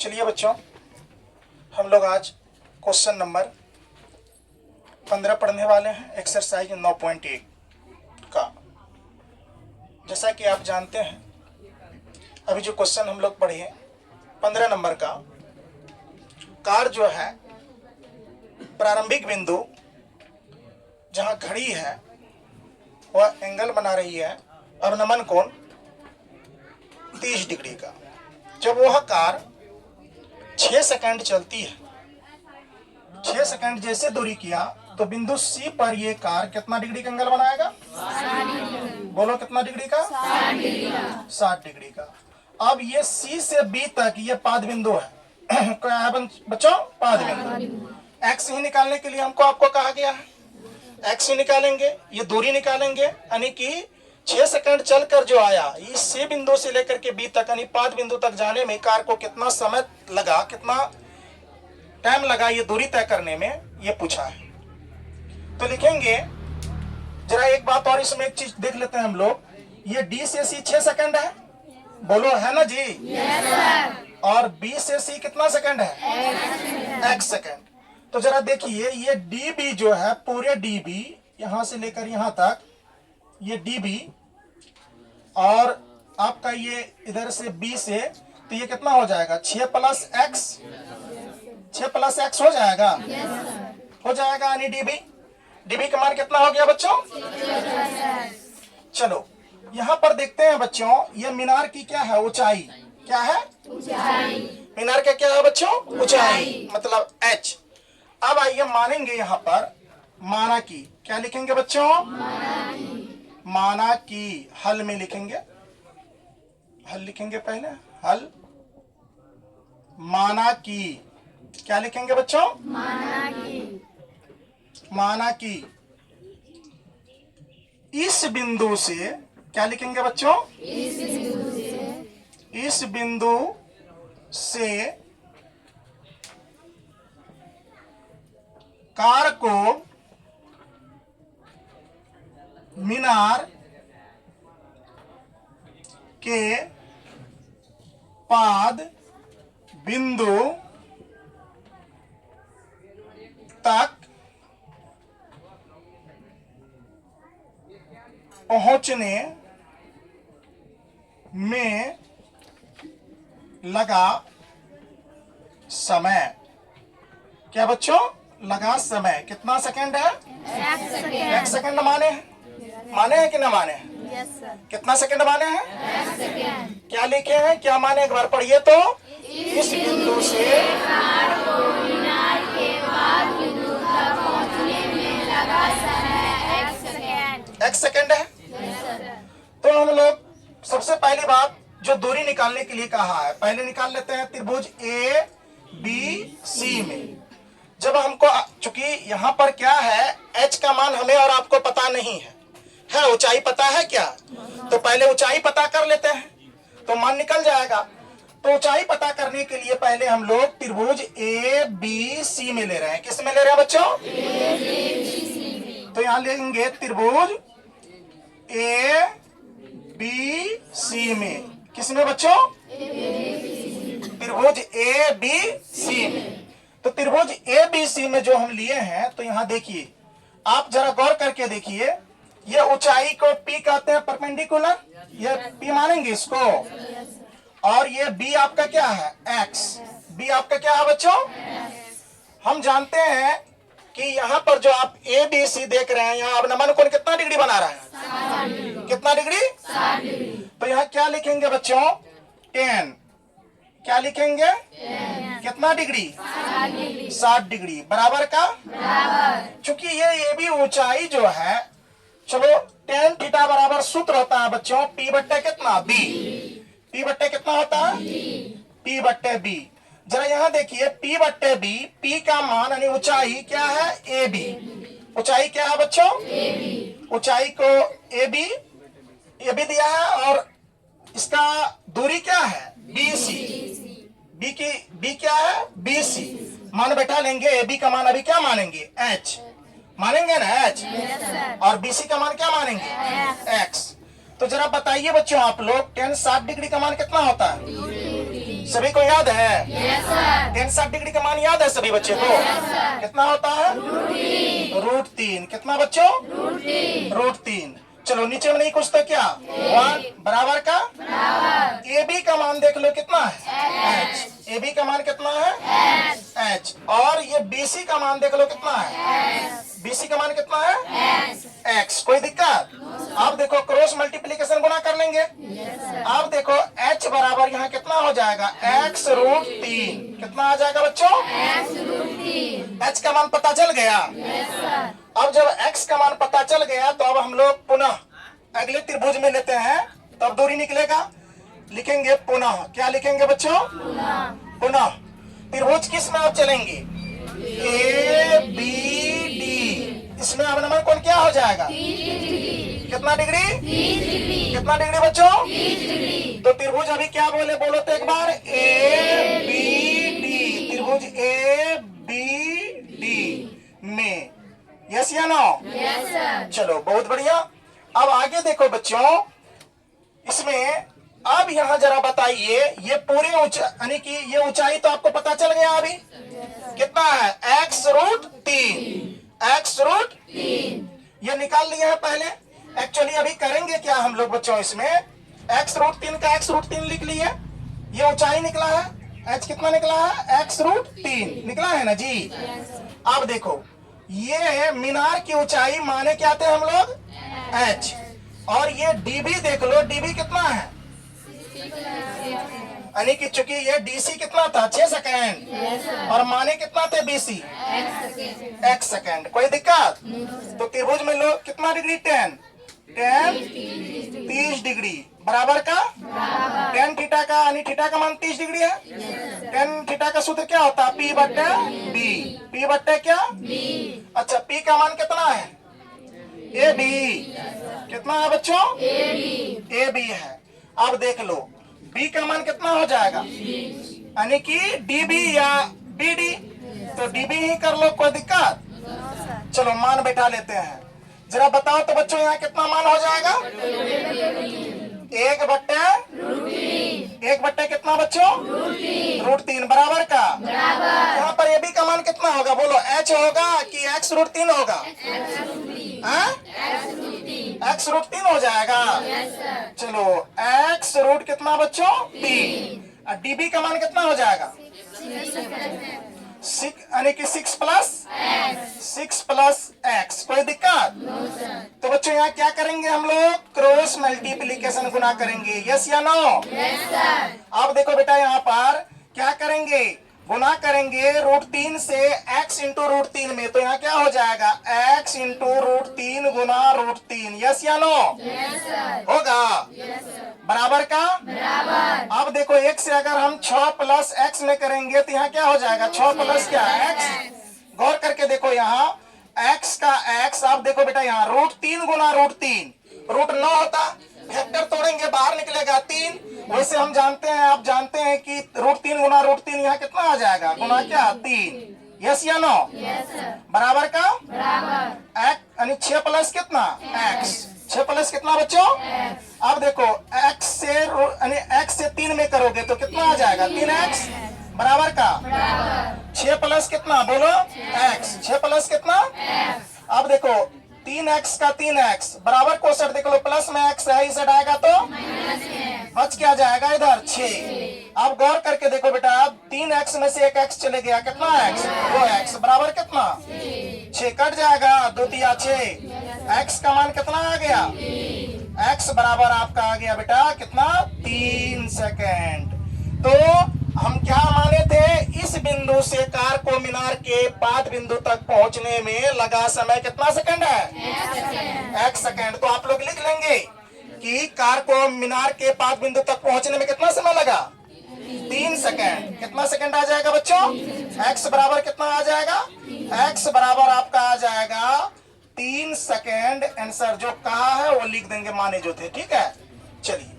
चलिए बच्चों, हम लोग आज क्वेश्चन नंबर 15 पढ़ने वाले हैं, एक्सरसाइज 9.1 का। जैसा कि आप जानते हैं, अभी जो क्वेश्चन हम लोग पढ़े 15 नंबर का, कार जो है प्रारंभिक बिंदु जहां घड़ी है वह एंगल बना रही है अवनमन कोण 30 डिग्री का। जब वह कार 6 सेकंड चलती है, 6 सेकंड जैसे दूरी किया तो बिंदु सी पर ये कार कितना डिग्री का एंगल बनाएगा? बोलो कितना डिग्री का? 60 डिग्री का। अब ये सी से बी तक ये पाद बिंदु है। क्या है बच्चों? पाद बिंदु। एक्स ही निकालने के लिए आपको कहा गया है, एक्स ही निकालेंगे, ये दूरी निकालेंगे, यानी कि 6 सेकंड चलकर जो आया इस सी बिंदु से लेकर के बी तक यानी पाद बिंदु तक जाने में कार को कितना समय लगा, कितना टाइम लगा ये दूरी तय करने में, ये पूछा है। तो लिखेंगे, जरा एक बात और इसमें एक चीज देख लेते हैं हम लोग। ये डी से सी 6 सेकंड है, बोलो है ना जी? Yes sir. और बी से सी कितना सेकंड है? x second. तो जरा देखिए, ये डी बी जो है, पूरे डी बी यहां से लेकर यहां तक, ये डी बी और आपका ये इधर से बी से, तो ये कितना हो जाएगा? 6 प्लस एक्स, 6 प्लस एक्स हो जाएगा? हो जाएगा, यानी डीबी, डीबी का मान कितना हो गया बच्चों? चलो यहाँ पर देखते हैं बच्चों, ये मीनार की क्या है? ऊंचाई। क्या है? ऊंचाई। मीनार का क्या है बच्चों? ऊंचाई, मतलब एच। अब आइए मानेंगे, यहाँ पर माना की क्या लिखेंगे बच्चों? माना की हल में लिखेंगे, हल लिखेंगे पहले, हल। माना की क्या लिखेंगे बच्चों? माना की इस बिंदु से क्या लिखेंगे बच्चों? इस बिंदु से कार को मीनार के पाद बिंदु तक पहुंचने में लगा समय। क्या बच्चों? लगा समय। कितना सेकंड है? 1 सेकंड माने हैं? माने हैं कि ना माने हैं? Yes sir. कितना सेकंड माने हैं? 1 सेकंड। क्या लिखे हैं, क्या माने? एक बार पढ़िए तो। इस बिंदु से कार को मीनार के पाद बिंदु तक पहुंचने में लगा समय 1 सेकंड। 1 सेकंड है। तो हम लोग सबसे पहली बात जो दूरी निकालने के लिए कहा है, पहले निकाल लेते हैं त्रिभुज ए बी सी में। जब हमको, चूंकि यहाँ पर क्या है, h का मान हमें और आपको पता नहीं है, ऊंचाई पता है क्या? तो पहले ऊंचाई पता कर लेते हैं तो मान निकल जाएगा। तो ऊंचाई पता करने के लिए पहले हम लोग त्रिभुज ए बी सी में ले रहे हैं। किस में ले रहे हैं बच्चों? तो यहाँ लेंगे त्रिभुज ए बी सी में। किसमें बच्चों? त्रिभुज ए बी सी में। तो त्रिभुज ए बी सी में जो हम लिए हैं, तो यहाँ देखिए, आप जरा गौर करके देखिए, ये ऊंचाई को P कहते हैं, परपेंडिकुलर, ये P मानेंगे इसको, और ये B आपका क्या है? X। B आपका क्या है बच्चों? हम जानते हैं कि यहाँ पर जो आप ए बी सी देख रहे हैं, यहाँ अवनमन कोण कितना डिग्री बना रहा है? कितना डिग्री? 60 डिग्री। तो यहाँ क्या लिखेंगे बच्चों? 10। क्या लिखेंगे? 10। कितना डिग्री? 60 डिग्री। बराबर का? बराबर। चूंकि ये भी ऊंचाई जो है, चलो tan थीटा बराबर सूत्र होता है बच्चों P बट्टे कितना? B। P बट्टे कितना होता है? P बट्टे B। जरा यहाँ देखिए, P बट्टे B, P का मान यानी ऊंचाई क्या है? AB। ऊंचाई क्या है बच्चों? AB। ऊंचाई को AB दिया है, और इसका दूरी क्या है? BC। B क्या है? BC। मान बैठा लेंगे, AB का मान अभी क्या मानेंगे? H मानेंगे ना? H। और BC का मान क्या मानेंगे? X। तो जरा बताइए बच्चों आप लोग, tan 60 डिग्री का मान कितना होता है? सभी को याद है? Yes, sir. tan 60 डिग्री का मान याद है सभी बच्चे को? कितना होता है? √3। कितना बच्चों? √3। चलो नीचे में नहीं कुछ तो क्या? 1 बराबर का ए बी का मान देख लो कितना है? h। ए बी का मान कितना है? h। और ये बी सी का मान देख लो कितना है? बी सी का मान कितना है? x। कोई दिक्कत? आप देखो क्रॉस मल्टीप्लीकेशन गुना कर लेंगे। आप देखो h बराबर यहाँ कितना हो जाएगा? x √3। कितना आ जाएगा बच्चों? h का मान पता चल गया। अब जब x का मान पता चल गया तो अब हम लोग पुनः अगले त्रिभुज में लेते हैं, तब दूरी निकलेगा। लिखेंगे पुनः। क्या लिखेंगे बच्चों? पुनः। त्रिभुज किस में आप चलेंगे? A B D. इसमें अब नंबर कौन क्या हो जाएगा? कितना डिग्री? कितना डिग्री बच्चों? तो त्रिभुज अभी क्या बोले? बोलो तो एक बार। ए बी डी। त्रिभुज ए बी डी में यस या नो? Yes, sir. चलो बहुत बढ़िया। अब आगे देखो बच्चों, इसमें अब यहाँ जरा बताइए, ये पूरे यानी कि ये ऊंचाई तो आपको पता चल गया अभी कितना है? x√3। ये निकाल लिया है पहले। एक्चुअली अभी करेंगे क्या हम लोग बच्चों, इसमें x√3 का x√3 लिख लिए। ये ऊंचाई निकला है, h कितना निकला है? x√3 निकला है ना जी। अब देखो ये है मीनार की ऊंचाई, माने क्या थे हम लोग? h। और ये db देख लो, db कितना है? यानी कि चूंकि ये डीसी कितना था? 6 सेकेंड। और माने कितना थे? BC x second. कोई दिक्कत? तो त्रिभुज में लो कितना डिग्री? 30 डिग्री बराबर का tan थीटा का, यानी थीटा का मान 30 डिग्री है। tan थीटा का सूत्र क्या होता है? P बट्टे B। P बट्टे क्या? अच्छा P का मान कितना है? A B. कितना है बच्चों? ए बी है। अब देख लो B का मान कितना हो जाएगा? यानी कि DB या BD। तो DB ही कर लो, कोई दिक्कत? चलो मान बैठा लेते हैं। जरा बताओ तो बच्चों यहाँ कितना मान हो जाएगा? 1 बट्टे कितना बच्चों? √3 बराबर का यहाँ पर ए बी का मान कितना होगा? बोलो h होगा कि x√3 होगा? x√3 हो जाएगा। चलो x√ कितना बच्चों? 3। डीबी का मान कितना हो जाएगा? 6, यानी कि 6 प्लस x। कोई दिक्कत? तो बच्चों यहाँ क्या करेंगे हम लोग? क्रॉस मल्टीप्लीकेशन गुना करेंगे। यस या नो? अब देखो बेटा यहाँ पर क्या करेंगे? गुना करेंगे √3 से x इंटू √3 में, तो यहाँ क्या हो जाएगा? x इंटू √3 गुना √3। यस या नो? होगा बराबर का? अब देखो x से अगर हम 6 प्लस x में करेंगे तो यहाँ क्या हो जाएगा? 6 प्लस क्या? x। गौर करके देखो यहाँ x का x। आप देखो बेटा यहाँ √3 गुना √3, √9 होता, फैक्टर तोड़ेंगे बाहर निकलेगा 3। वैसे हम जानते हैं, आप जानते हैं कि √3 गुना √3 यहाँ कितना आ जाएगा? गुना क्या? 3। यस या नो? बराबर का? यानी 6 प्लस कितना? x। 6 प्लस कितना बच्चों? अब देखो x से यानी x से 3 में करोगे तो कितना आ जाएगा? 3x बराबर का 6 प्लस कितना? बोलो x। 6 प्लस कितना? अब देखो 3x का 3x बराबर कोष्ठक देख लो, प्लस में x है, इसे आएगा तो बच क्या जाएगा? इधर 6। अब गौर करके देखो बेटा, 3x में से एक x चले गया, कितना x? 2x बराबर कितना? 6 कट जाएगा, 2 तिया 6। x का मान कितना आ गया? x बराबर आपका आ गया बेटा कितना? 3 सेकेंड। तो हम क्या माने थे? इस बिंदु से कार को मीनार के पाद बिंदु तक पहुंचने में लगा समय कितना सेकंड है? 1 सेकंड। तो आप लोग लिख लेंगे कि कार को मीनार के पाद बिंदु तक पहुंचने में कितना समय लगा? 3 सेकंड। कितना सेकंड आ जाएगा बच्चों? x बराबर कितना आ जाएगा? x बराबर आपका आ जाएगा 3 सेकंड। आंसर जो कहा है वो लिख देंगे, माने जो थे। ठीक है, चलिए।